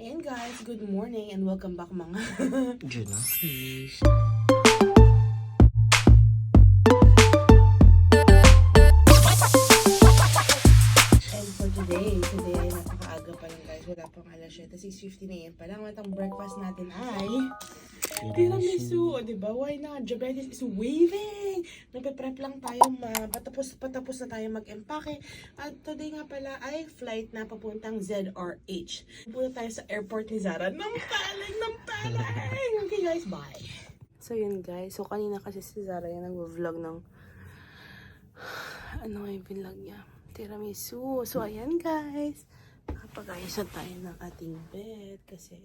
Ayan guys, good morning and welcome back mga Genesis. And for today ay napakaaga pa lang guys. Wala pang alas 7, 6:15 AM pa lang. At ang breakfast natin ay tiramisu, o diba? Why not? Diabetes is waving! Nagpe-prep lang tayo, patapos na tayo mag-empake. At today nga pala ay flight na papuntang ZRH. Punta tayo sa airport ni Zara. Nampaling! Okay guys, bye! So yun guys, so kanina kasi si Zara yan nag-vlog ng ano yung vlog niya? Tiramisu. So ayan guys, nakapag-ayos na tayo ng ating bed kasi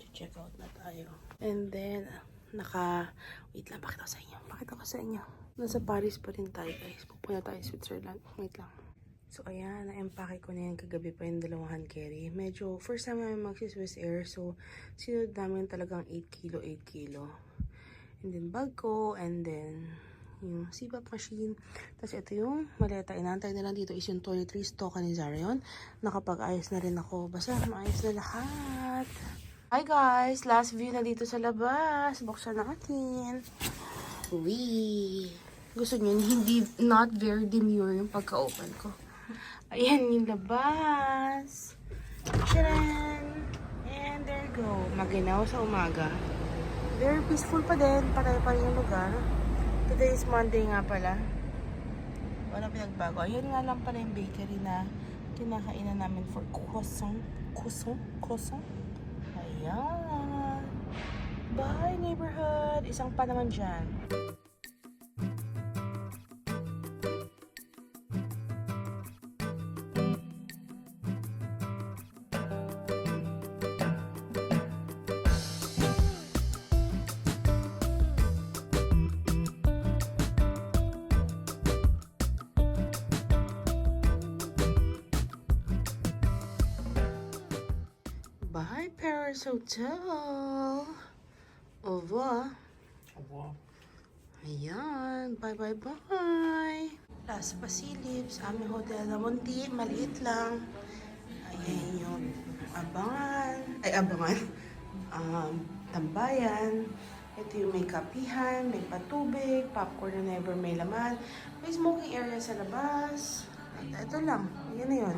check out na tayo. And then, wait lang, pakita ko sa inyo. Nasa Paris pa rin tayo guys. Pupunta tayo Switzerland. Wait lang. So, ayan, na-empake ko na yan kagabi pa yung dalawang carry. Medyo, first time namin magsi-Swiss Air. So, sinunod namin talagang 8 kilo. And then, bag ko. And then, yung CPAP machine. Tapos, ito yung maleta. Inaantay na lang dito is yung toiletries. Toka ni Zara yun. Nakapag-ayos na rin ako. Basta, maayos na lahat. Hi guys! Last view na dito sa labas. Buksan natin. Uy! Gusto nyo, not very demure yung pagka-open ko. Ayan yung labas. Tcharan! And there you go. Maginaw sa umaga. Very peaceful pa din. Patay pa rin yung lugar. Today is Monday nga pala. Wala pinagbago. Ayan nga lang pala yung bakery na kinakainan namin for croissant. Croissant? Ayan. Bye, neighborhood. Isang pa naman dyan. Bye, Paris Hotel. Au revoir. Ayan. Bye. Las Pasilibs. Aming hotel na munti. Maliit lang. Ayan yung abangan. Tambayan. Ito yung may kapihan, may patubig, popcorn na never may laman. May smoking area sa labas. At ito lang. Yan na yun.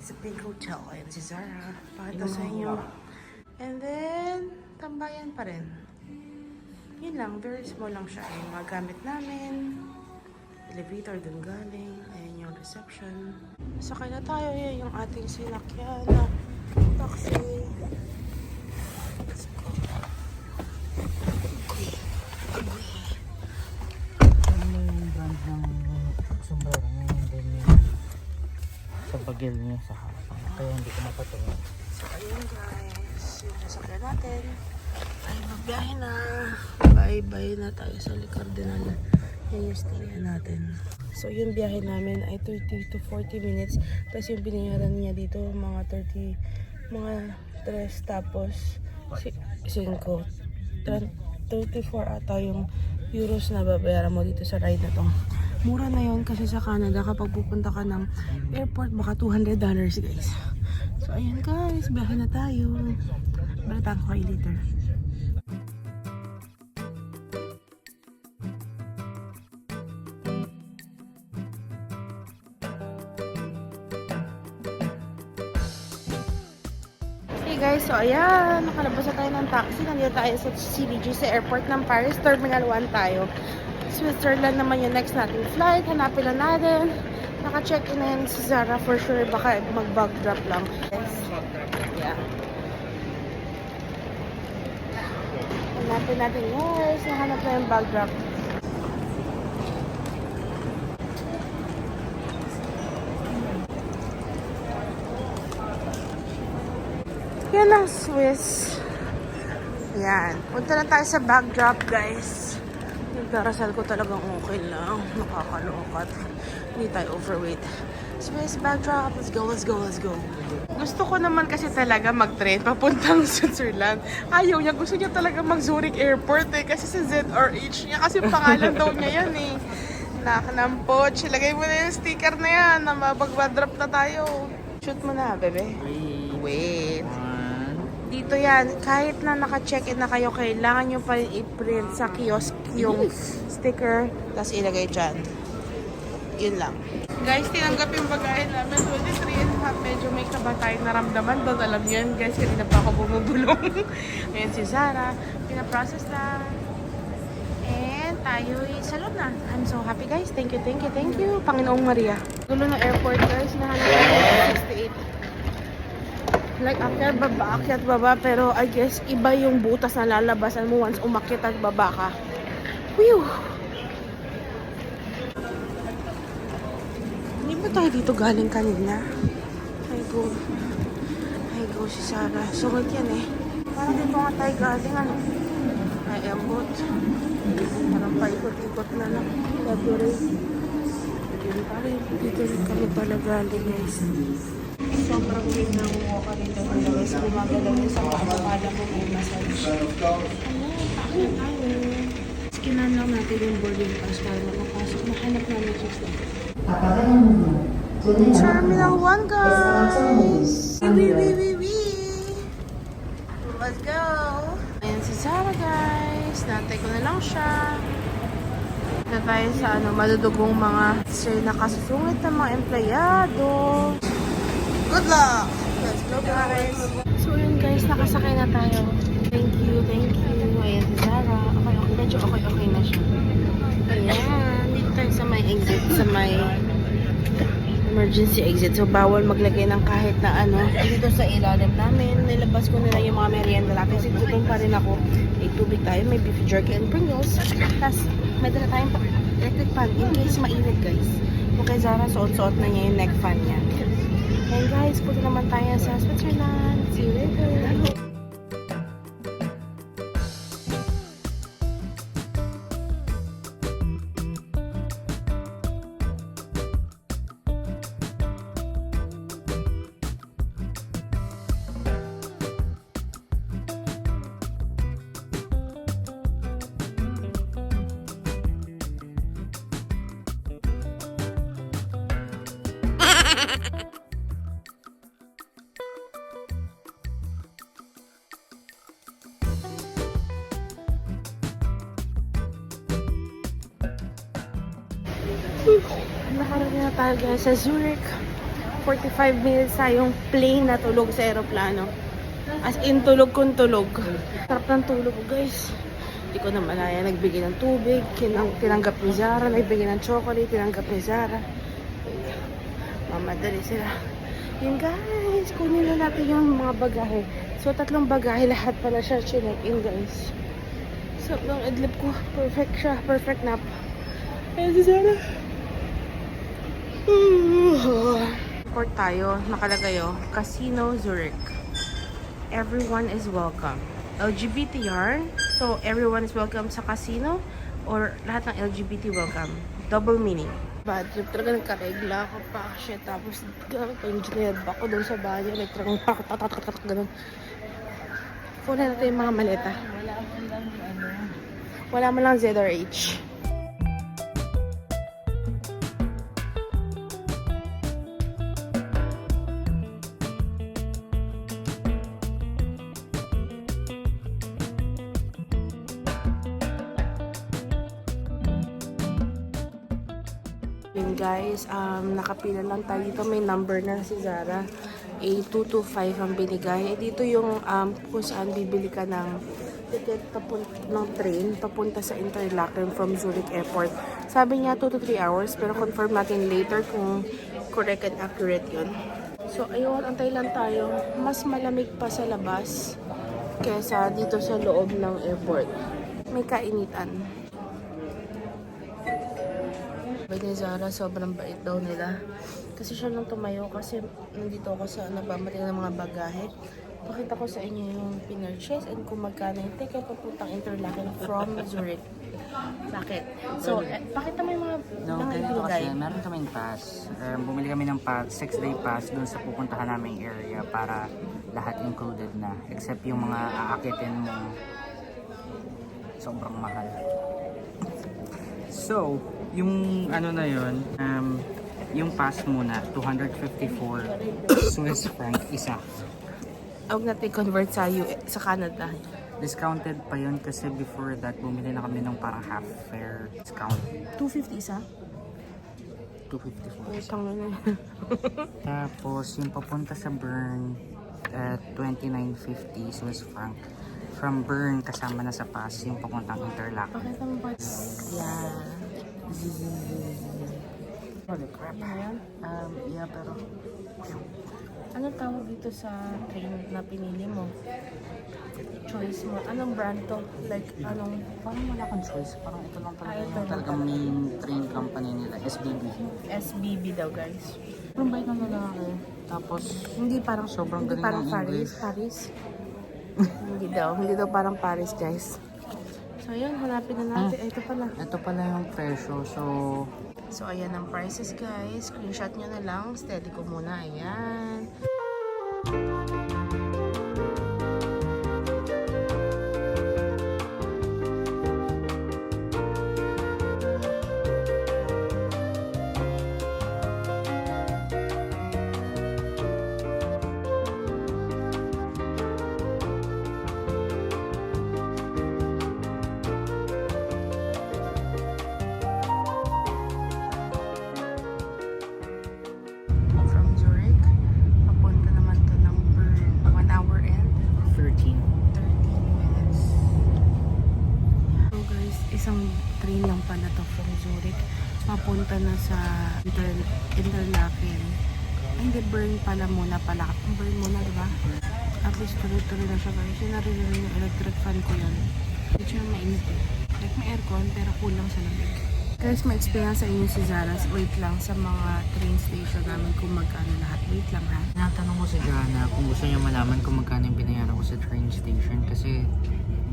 It's a big hotel. Ayan si Zara. Pakita sa inyo. And then, tambayan pa rin. Yun lang. Very small lang siya. Yung mga gamit namin. Elevator dun galing. Ayan yung reception. Sakay na tayo. Yan yung ating sinakyan na taxi. Let's go. Ano yung brand ng sombrero niya? Sa bagil niya sa harapan. Kaya hindi ko mapatungan. So, ayun guys. Yung sasakyan natin. Ay, magbiyahe na. Bye-bye na tayo sa Le Cardinal. Yan yung stay natin. So, yung biyahe namin ay 30 to 40 minutes. Tapos yung binayaran niya dito, mga 3 tapos 5. 34 ata yung euros na babayaran mo dito sa ride na to. Mura na yon kasi sa Canada kapag pupunta ka ng airport baka $200 guys. So ayan guys, biyahe na tayo. Balitaan ko kayo later. Hey guys, so ayan, nakalabas na tayo ng taxi. Nandito tayo sa CBG sa airport ng Paris, Terminal 1 tayo. Switzerland naman yung next nating flight. Hanapin na natin. Naka-check-in na yan si Zara for sure. Baka mag-bag drop lang. Yes. Yeah. Hanapin natin guys. Nahanap na yung bag drop. Yan ang Swiss. Yan. Punta na tayo sa bag drop guys. Yung darasal ko talagang okay lang. Nakakalungkat. Hindi tayo overweight. Swiss bag drop. Let's go. Gusto ko naman kasi talaga mag-train papuntang Switzerland. Ayaw niya. Gusto niya talaga mag-Zurich Airport eh. Kasi sa ZRH niya. Kasi pangalan daw niya yan eh. Nakanampot. Ilagay mo na yung sticker na yan. Na mapag-drop na tayo. Shoot mo na, bebe. Wait. Ito yan, kahit na naka-check-in na kayo, kailangan nyo pa rin i-print sa kiosk yung sticker, tapos ilagay dyan. Yun lang. Guys, tinanggap yung bagahe namin. 23.5. Medyo may kaba tayong naramdaman doon. Alam niyo yun, guys. Kanina pa ako bumubulong. Ayan si Zara. Pinaprocess lang. And tayo sa loob na. I'm so happy, guys. Thank you, thank you, thank you. Panginoong Maria. Gulo ng airport, guys. Nahanap ko 68. Like, akyat baba. Pero I guess, iba yung butas na lalabasan mo once umakyat at baba ka. Whew! Hindi ba tayo dito galing kanina? Ay go si Sarah. Sungit yan eh. Parang dito nga tayo galing ano. Ay ambot. Parang paikot-ikot na lang. February. Yun pa rin. Dito rin kami pala galing guys. Sobrang weird ng walker dito guys. Gumagalaw sa pagkakala mo may massage. Ano? Bakit tayo? Skinan lang natin yung boarding pass para makapasok. Mahanap namin yung system. Terminal 1, guys! Let's go! Ayan si Zara, guys. Nantay ko na lang siya. Na tayo sa madudugong mga nakasusungit na mga empleyado. Good luck! Let's go, guys! So yun, guys. Nakasakay na tayo. Thank you, thank you. Ayan si Zara. Okay. Medyo okay na siya. Ayan. Dito tayo sa may exit. Sa may emergency exit. So, bawal maglagay ng kahit na dito sa ilalim namin. Nilabas ko nila yung mga merienda natin. Sigutong pa rin ako. May tubig tayo. May beef jerky and Pringles. Tapos, may dala tayong electric fan in case mainit, guys. Kung kay Zara, suot-suot na niya yung neck fan niya. And guys, punta naman tayo sa Switzerland. See you later. Nakarating na tayo guys sa Zurich. 45 minutes tayong plane na tulog sa aeroplano. As in, tulog kung tulog. Sarap ng tulog guys. Hindi ko na malaya. Nagbigay ng tubig. Tinanggap ni Zara. Nagbigay ng chocolate. Tinanggap ni Zara. Mamadali sila. Yun guys. Kunin na natin yung mga bagahe. So, 3 bagahe. Lahat pala siya chinek-in guys. So, ang idlip ko. Perfect siya. Perfect nap. Ayan si Zara. Port tayo, nakalagay Casino Zurich. Everyone is welcome. LGBTR, so everyone is welcome sa casino or lahat ng LGBT welcome. Double meaning. Bad trip talaga, nagkaregla ako pa. Shit, tapos engineer ba ko doon sa banyo. Like talagang pakatatak ganun. Kunin natin yung mga maleta. Wala mo lang ZRH. Yun guys, nakapila lang tayo dito. May number na si Zara. A225 ang binigay. Dito yung kung saan bibili ka ng ticket ng train papunta sa Interlaken from Zurich Airport. Sabi niya 2 to 3 hours pero confirm natin later kung correct and accurate yun. So ayun, antay lang tayo. Mas malamig pa sa labas kesa dito sa loob ng airport. May kainitan. Ni Zara, sobrang bait daw nila. Kasi siya nang tumayo kasi nandito ako sa nabamati ng mga bagahe. Pakita ko sa inyo yung pinurchase and kung magkano yung ticket papuntang Interlaken from Zurich. Bakit? So, pakita mo yung mga ganito kasi, meron kaming pass. Bumili kami ng pass, 6-day pass dun sa pupuntahan naming area para lahat included na. Except yung mga aakitin mo, sobrang mahal. So, yung na yun, yung pass muna, 254 Swiss franc isa. Huwag natin convert sa sa Canada. Discounted pa yun kasi before that, bumili na kami ng parang half fare discount. 250 isa? 254. Utang na yan. Tapos, yung papunta sa Bern, 29.50 Swiss franc. From Bern, kasama na sa pass, yung papuntang Interlaken. Pakita mo ba? Yeah. Holy crap. Ayan. Yeah, pero... Anong tawag dito sa train na pinili mo? Choice mo. Anong brand to? Like, anong... Parang wala kang choice. Parang ito lang talaga ito yung lang. talagang main train company nila, SBB. SBB daw, guys. Parang bait ng lalaki. Tapos, Hindi parang sobrang hindi galing parang ng Paris. English. Paris. Hindi daw parang Paris, guys. So, yun. Hanapin na natin. Ito pala. Ito pala yung presyo. So, ayan ang prices, guys. Screenshot nyo na lang. Steady ko muna. Ayan. From Zurich, papunta naman to ng Bern. 1 hour and 13. 13 minutes. So guys, isang train lang pala to from Zurich. Papunta na sa Interlaken. Ay, hindi, Bern pala muna pala. Bern muna, diba? At least tuloy-tuloy na siya guys. Yung narinig yung electric fan ko yun. Hindi siya mainit eh. Like may aircon pero kulang sa lamig. Guys, may experience sa inyo si Zara's. Wait lang sa mga train station namin kung magkano lahat. Wait lang ha. Tinatanong ko si Jana kung gusto niya malaman kung magkano yung binayaran ko sa train station kasi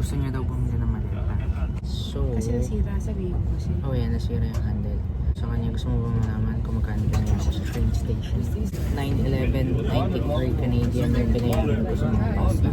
gusto niya daw bumili ng maleta. So, Kasi nasira sa ko kasi. oh yan, nasira yung handle. Sa kanya gusto mo ba malaman kung magkano binayaran ko sa train station? 911.93 Canadian yung binayaran ko sa mga pasta.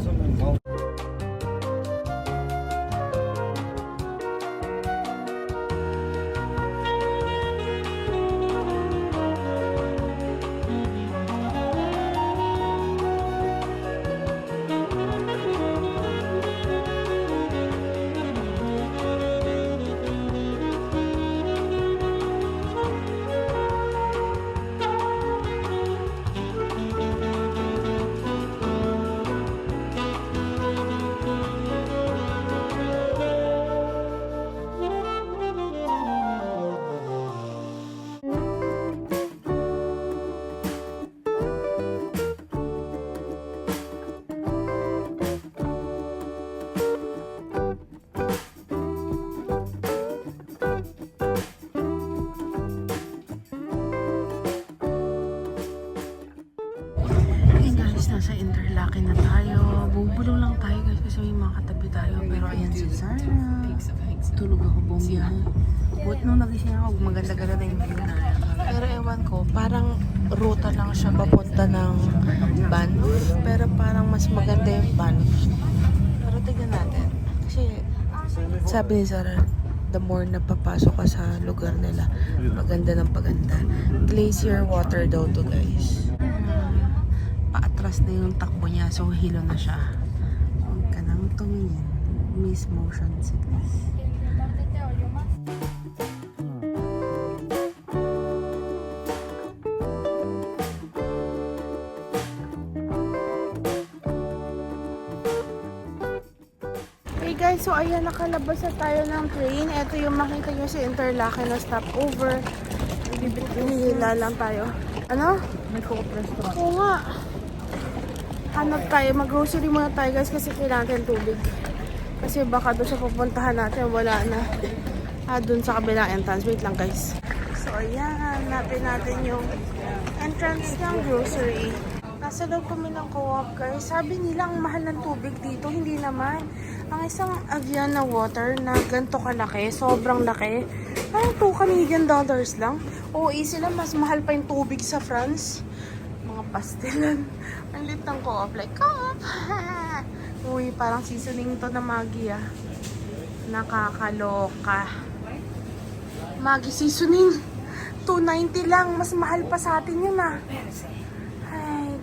Okay guys, nasa Interlaken na tayo. Bubulong lang tayo guys kasi may mga katabi tayo. Pero ayan si Zara. Tulog ako buong biyahe. Buat nung nagising ako, maganda-ganda na yung view. Pero ewan ko, parang ruta lang siya papunta ng Banff. Pero parang mas maganda yung Banff. Pero tignan natin. Kasi sabi ni Zara, the more na papasok ka sa lugar nila, maganda ng paganda. Glacier water daw to guys. Paatras na yung takbo niya, so hilo na siya. Huwag ka nang tumingin. Miss motion sickness. Okay guys, so ayan, nakalabas na tayo ng train. Ito yung makita nyo sa Interlaken na stopover. Hinihila lang tayo. Ano? May co-op restaurant. Oo nga. Hanap tayo. Mag-grocery muna tayo guys kasi kailangan natin tubig. Kasi baka doon sa pupuntahan natin wala na. Doon sa kabilang entrance. Wait lang guys. So ayan, hanapin natin yung entrance ng grocery. Nasa loob kami ng co-op guys. Sabi nila ang mahal ng tubig dito. Hindi naman. Ang isang Aviana water na ganito kalaki, sobrang laki. Parang $2 Canadian lang. Oo, easy lang. Mas mahal pa yung tubig sa France. Mga pastilan. Ang lit ng co-op. Like, co-op! Uy, parang seasoning to na Maggi ah. Nakakaloka. Maggi seasoning. $2.90 lang. Mas mahal pa sa atin yun ah. Ay,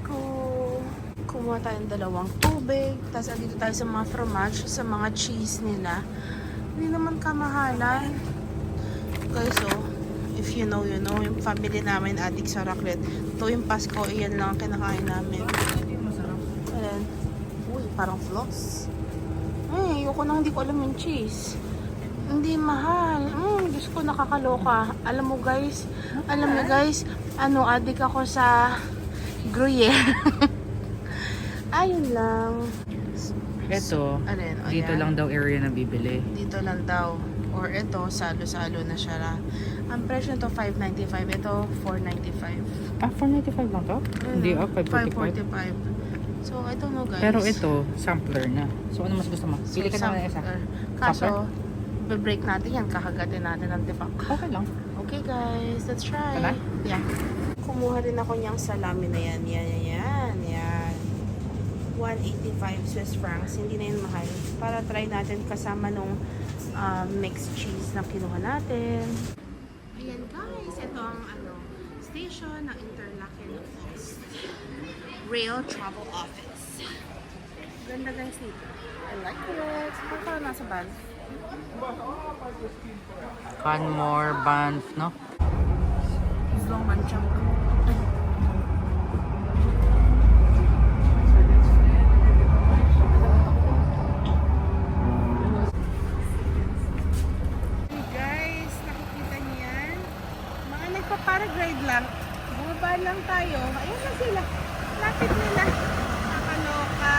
kung Kumuha tayong dalawang tubig. Tapos andito tayo sa mga fromage, sa mga cheese nila. Hindi naman kamahalan. Guys, so, if you know, you know. Yung family namin, addict sa raclette. Ito yung Pasko, iyan lang ang kinakain namin. Ayan. Uy, parang floss. Ay, ayoko na, hindi ko alam yung cheese. Hindi mahal. Diyos ko, nakakaloka. Alam mo guys, addict ako sa Gruyere. Ayun lang. Ito, Alin, o dito yan. lang daw area na bibili. Dito lang daw. Or ito, salo-salo na siya. Ang presyo nito, $5.95. Ito, $4.95. Ah, 495 lang to? Hindi, oh, 545. $5.45. So, ito no guys. Pero ito, sampler na. So, ano mas gusto mo? Pili ka na ng isa. Kaso, be-break natin yan. Kakagatin natin ng tipak. Okay lang. Okay guys, let's try. Ito na? Yeah. Kumuha rin ako niyang salami na yan. Yan. 185 Swiss francs. Hindi na yun mahal. Para try natin kasama nung mixed cheese na kinuha natin. Ayan guys, ito ang station ng Interlaken Falls Rail Travel Office. Ganda guys dito. I like it. Parang nasa van. Canmore, Banff, no? Long manchang. Guys, nakikita niyo yan? Mga nagpa-paraglide lang. Bumaba lang tayo. Ayan na sila. Lapit nila. Nakaloka.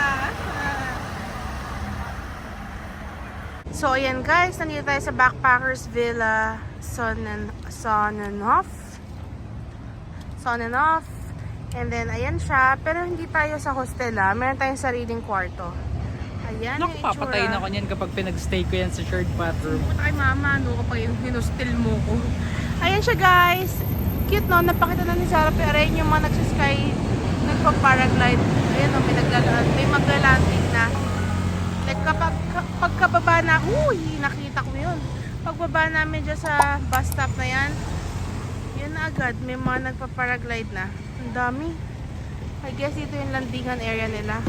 So, ayan guys. Nandito tayo sa Backpackers Villa Sonnenhof. And then, ayan siya. Pero hindi tayo sa hostel Meron tayong sariling kwarto. Ayan yung itsura. Nakapapatayin ako niyan kapag pinag-stay ko yan sa shared bathroom. Pumunta kay mama, kapag yung hinustel mo ko. Ayan siya guys. Cute no, napakita na ni Sarah. Pero ayan yung mga nagsasky, nagpa-paraglide. Ayan no, may maglalanding na. Like pagkababa na, nakita ko yun. Pagbaba namin dyan sa bus stop na yan, yun na agad, may mga nagpa-paraglide na. Ang dami. I guess ito yung landingan area nila.